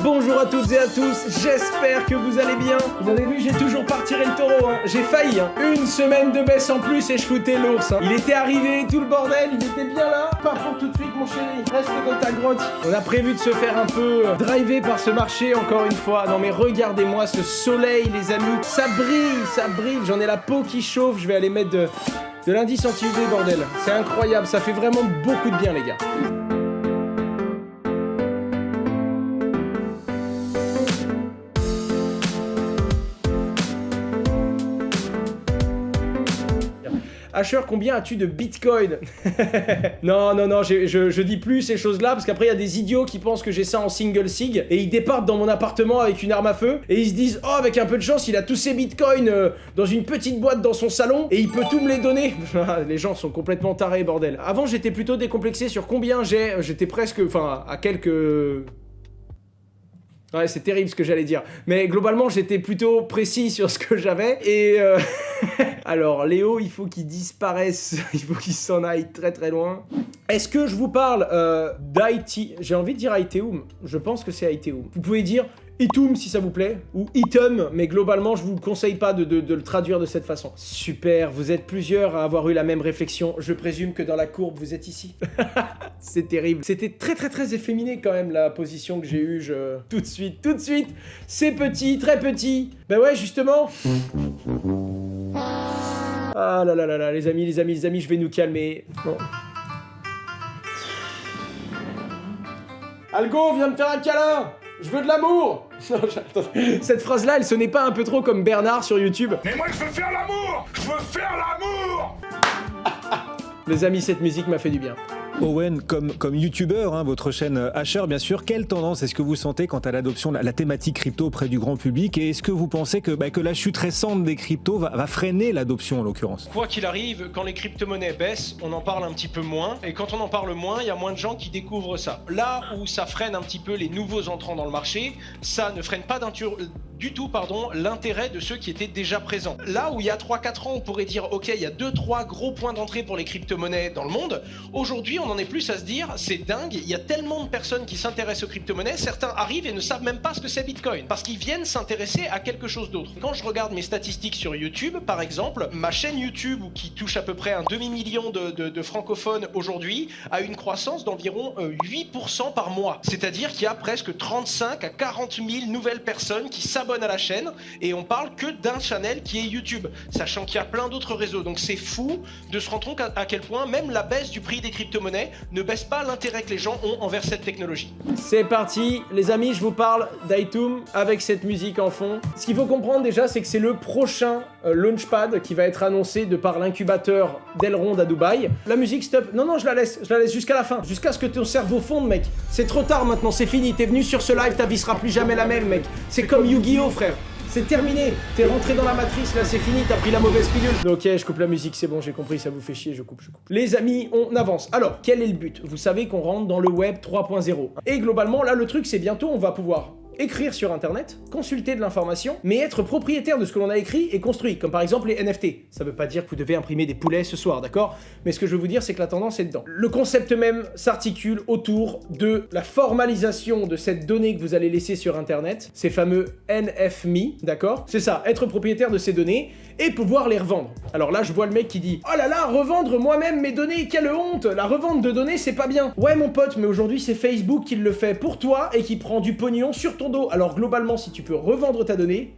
Bonjour à toutes et à tous, j'espère que vous allez bien. Vous avez vu, j'ai toujours pas retiré le taureau, hein. J'ai failli, hein. Une semaine de baisse en plus et je foutais l'ours, hein. Il était arrivé, tout le bordel, il était bien là. Pas pour tout de suite mon chéri, reste dans ta grotte. On a prévu de se faire un peu driver par ce marché encore une fois. Non mais regardez-moi ce soleil les amis, ça brille, j'en ai la peau qui chauffe. Je vais aller mettre de l'indice anti-UV bordel. C'est incroyable, ça fait vraiment beaucoup de bien les gars. Asher, combien as-tu de bitcoin? Non, je dis plus ces choses-là parce qu'après il y a des idiots qui pensent que j'ai ça en single sig et ils départent dans mon appartement avec une arme à feu et ils se disent oh avec un peu de chance il a tous ses bitcoins dans une petite boîte dans son salon et il peut tout me les donner. Les gens sont complètement tarés bordel. Avant j'étais plutôt décomplexé sur combien j'étais presque, enfin à quelques... Ouais, c'est terrible ce que j'allais dire. Mais globalement, j'étais plutôt précis sur ce que j'avais. Et alors, Léo, il faut qu'il disparaisse. Il faut qu'il s'en aille très très loin. Est-ce que je vous parle d'Haïti? J'ai envie de dire Haïtéum. Je pense que c'est Haïtéum. Vous pouvez dire Itum si ça vous plaît, ou Itum, mais globalement je vous conseille pas de le traduire de cette façon. Super, vous êtes plusieurs à avoir eu la même réflexion, je présume que dans la courbe vous êtes ici. C'est terrible. C'était très efféminé quand même la position que j'ai eue, tout de suite, c'est petit, très petit. Ben ouais justement. Ah là là là là, les amis, je vais nous calmer. Bon. Algo, viens me faire un câlin! Je veux de l'amour! Cette phrase-là, elle sonnait pas un peu trop comme Bernard sur YouTube? Mais moi, je veux faire l'amour! Je veux faire l'amour! Les amis, cette musique m'a fait du bien. Owen, comme youtubeur, hein, votre chaîne Asher, bien sûr, quelle tendance est-ce que vous sentez quant à l'adoption de la thématique crypto auprès du grand public? Et est-ce que vous pensez que la chute récente des cryptos va freiner l'adoption en l'occurrence? Quoi qu'il arrive, quand les crypto-monnaies baissent, on en parle un petit peu moins. Et quand on en parle moins, il y a moins de gens qui découvrent ça. Là où ça freine un petit peu les nouveaux entrants dans le marché, ça ne freine pas du tout l'intérêt de ceux qui étaient déjà présents. Là où il y a 3-4 ans, on pourrait dire ok, il y a 2-3 gros points d'entrée pour les crypto-monnaies dans le monde. Aujourd'hui, on en est plus à se dire, c'est dingue, il y a tellement de personnes qui s'intéressent aux crypto-monnaies, certains arrivent et ne savent même pas ce que c'est Bitcoin, parce qu'ils viennent s'intéresser à quelque chose d'autre. Quand je regarde mes statistiques sur YouTube, par exemple, ma chaîne YouTube, qui touche à peu près un demi-million de francophones aujourd'hui, a une croissance d'environ 8% par mois. C'est-à-dire qu'il y a presque 35 à 40 000 nouvelles personnes qui s'abonnent à la chaîne, et on parle que d'un channel qui est YouTube, sachant qu'il y a plein d'autres réseaux. Donc c'est fou de se rendre compte à quel point même la baisse du prix des crypto-monnaies ne baisse pas l'intérêt que les gens ont envers cette technologie. C'est parti, les amis, je vous parle d'Itum avec cette musique en fond. Ce qu'il faut comprendre déjà, c'est que c'est le prochain launchpad qui va être annoncé de par l'incubateur d'Elrond à Dubaï. La musique stop. Non, je la laisse jusqu'à la fin, jusqu'à ce que ton cerveau fonde, mec. C'est trop tard maintenant, c'est fini. T'es venu sur ce live, ta vie sera plus jamais la même, mec. C'est comme Yu-Gi-Oh, frère. C'est terminé, t'es rentré dans la matrice, là c'est fini, t'as pris la mauvaise pilule. Ok, je coupe la musique, c'est bon, j'ai compris, ça vous fait chier, je coupe. Les amis, on avance. Alors, quel est le but? Vous savez qu'on rentre dans le web 3.0. Et globalement, là le truc c'est bientôt on va pouvoir écrire sur internet, consulter de l'information, mais être propriétaire de ce que l'on a écrit et construit, comme par exemple les NFT. Ça veut pas dire que vous devez imprimer des poulets ce soir, d'accord? Mais ce que je veux vous dire, c'est que la tendance est dedans. Le concept même s'articule autour de la formalisation de cette donnée que vous allez laisser sur internet, ces fameux NFMI, d'accord? C'est ça, être propriétaire de ces données et pouvoir les revendre. Alors là, je vois le mec qui dit « Oh là là, revendre moi-même mes données, quelle honte! La revente de données, c'est pas bien !» Ouais mon pote, mais aujourd'hui c'est Facebook qui le fait pour toi et qui prend du pognon sur ton dos. Alors globalement, si tu peux revendre ta donnée,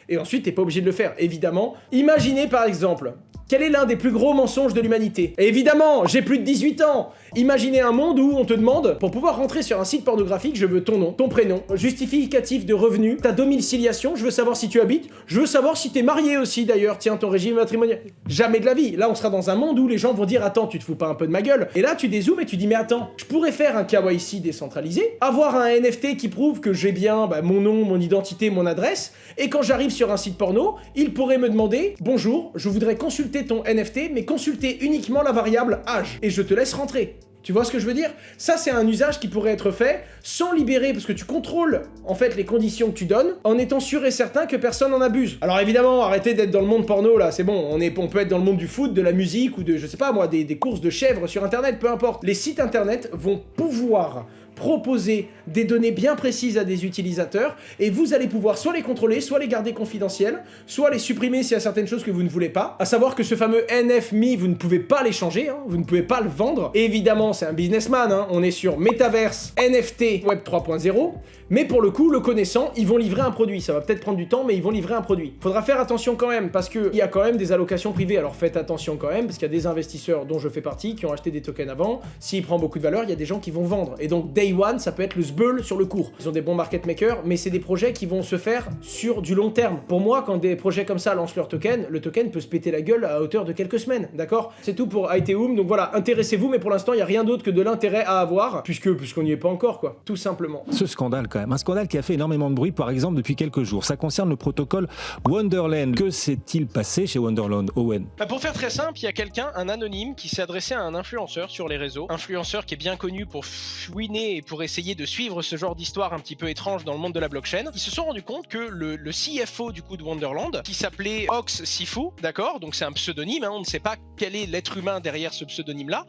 et ensuite t'es pas obligé de le faire, évidemment. Imaginez par exemple, quel est l'un des plus gros mensonges de l'humanité? Et évidemment, j'ai plus de 18 ans. Imaginez un monde où on te demande, pour pouvoir rentrer sur un site pornographique, je veux ton nom, ton prénom, justificatif de revenus, ta domiciliation, je veux savoir si tu habites, je veux savoir si t'es marié aussi d'ailleurs, tiens, ton régime matrimonial. Jamais de la vie. Là, on sera dans un monde où les gens vont dire, attends, tu te fous pas un peu de ma gueule? Et là, tu dézoomes et tu dis, mais attends, je pourrais faire un KYC décentralisé, avoir un NFT qui prouve que j'ai bien mon nom, mon identité, mon adresse, et quand j'arrive sur un site porno, il pourrait me demander, bonjour, je voudrais consulter ton NFT, mais consulter uniquement la variable âge, et je te laisse rentrer. Tu vois ce que je veux dire? Ça, c'est un usage qui pourrait être fait sans libérer, parce que tu contrôles, en fait, les conditions que tu donnes, en étant sûr et certain que personne n'en abuse. Alors évidemment, arrêtez d'être dans le monde porno, là, c'est bon, on peut être dans le monde du foot, de la musique, ou de, je sais pas moi, des courses de chèvres sur Internet, peu importe. Les sites Internet vont pouvoir proposer des données bien précises à des utilisateurs et vous allez pouvoir soit les contrôler, soit les garder confidentielles, soit les supprimer s'il y a certaines choses que vous ne voulez pas. À savoir que ce fameux NFMe, vous ne pouvez pas l'échanger, hein, vous ne pouvez pas le vendre. Et évidemment, c'est un businessman, hein, on est sur Metaverse, NFT, Web 3.0, mais pour le coup, le connaissant, ils vont livrer un produit. Ça va peut-être prendre du temps, mais ils vont livrer un produit. Faudra faire attention quand même, parce qu'il y a quand même des allocations privées. Alors faites attention quand même, parce qu'il y a des investisseurs dont je fais partie, qui ont acheté des tokens avant. S'il prend beaucoup de valeur, il y a des gens qui vont vendre. Et donc Day One, ça peut être le sbeul sur le cours. Ils ont des bons market makers, mais c'est des projets qui vont se faire sur du long terme. Pour moi, quand des projets comme ça lancent leur token, le token peut se péter la gueule à hauteur de quelques semaines, d'accord? C'est tout pour Ethereum, donc voilà, intéressez-vous, mais pour l'instant, il n'y a rien d'autre que de l'intérêt à avoir, puisqu'on n'y est pas encore, quoi, tout simplement. Ce scandale quand même, un scandale qui a fait énormément de bruit, par exemple, depuis quelques jours. Ça concerne le protocole Wonderland. Que s'est-il passé chez Wonderland, Owen? Pour faire très simple, il y a quelqu'un, un anonyme, qui s'est adressé à un influenceur sur les réseaux. Influenceur qui est bien connu pour fouiner et pour essayer de suivre ce genre d'histoire un petit peu étrange dans le monde de la blockchain. Ils se sont rendus compte que le CFO du coup de Wonderland, qui s'appelait Ox Sifu, d'accord, donc c'est un pseudonyme, hein, on ne sait pas quel est l'être humain derrière ce pseudonyme-là,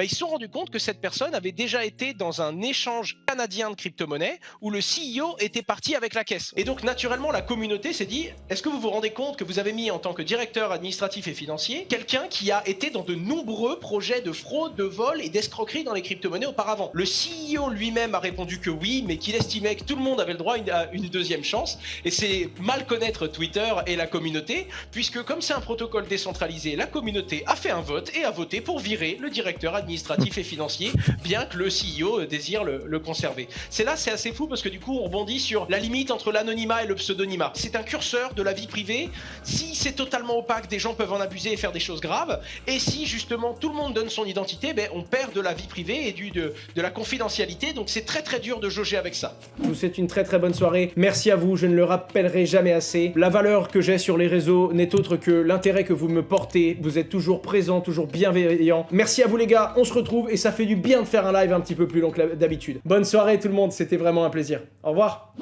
ils se sont rendus compte que cette personne avait déjà été dans un échange canadien de crypto-monnaies où le CEO était parti avec la caisse. Et donc naturellement la communauté s'est dit, est-ce que vous vous rendez compte que vous avez mis en tant que directeur administratif et financier quelqu'un qui a été dans de nombreux projets de fraude, de vol et d'escroquerie dans les crypto-monnaies auparavant? Le CEO lui-même a répondu que oui, mais qu'il estimait que tout le monde avait le droit à une deuxième chance, et c'est mal connaître Twitter et la communauté, puisque comme c'est un protocole décentralisé, la communauté a fait un vote et a voté pour virer le directeur administratif et financier, bien que le CEO désire le conserver. C'est assez fou parce que du coup on rebondit sur la limite entre l'anonymat et le pseudonymat. C'est un curseur de la vie privée. Si c'est totalement opaque, des gens peuvent en abuser et faire des choses graves, et si justement tout le monde donne son identité, on perd de la vie privée et de la confidentialité, donc c'est très très dur de jauger avec ça. Je vous souhaite une très très bonne soirée, merci à vous, je ne le rappellerai jamais assez. La valeur que j'ai sur les réseaux n'est autre que l'intérêt que vous me portez, vous êtes toujours présent, toujours bienveillant. Merci à vous les gars, on se retrouve et ça fait du bien de faire un live un petit peu plus long que d'habitude. Bonne soirée tout le monde, c'était vraiment un plaisir. Au revoir.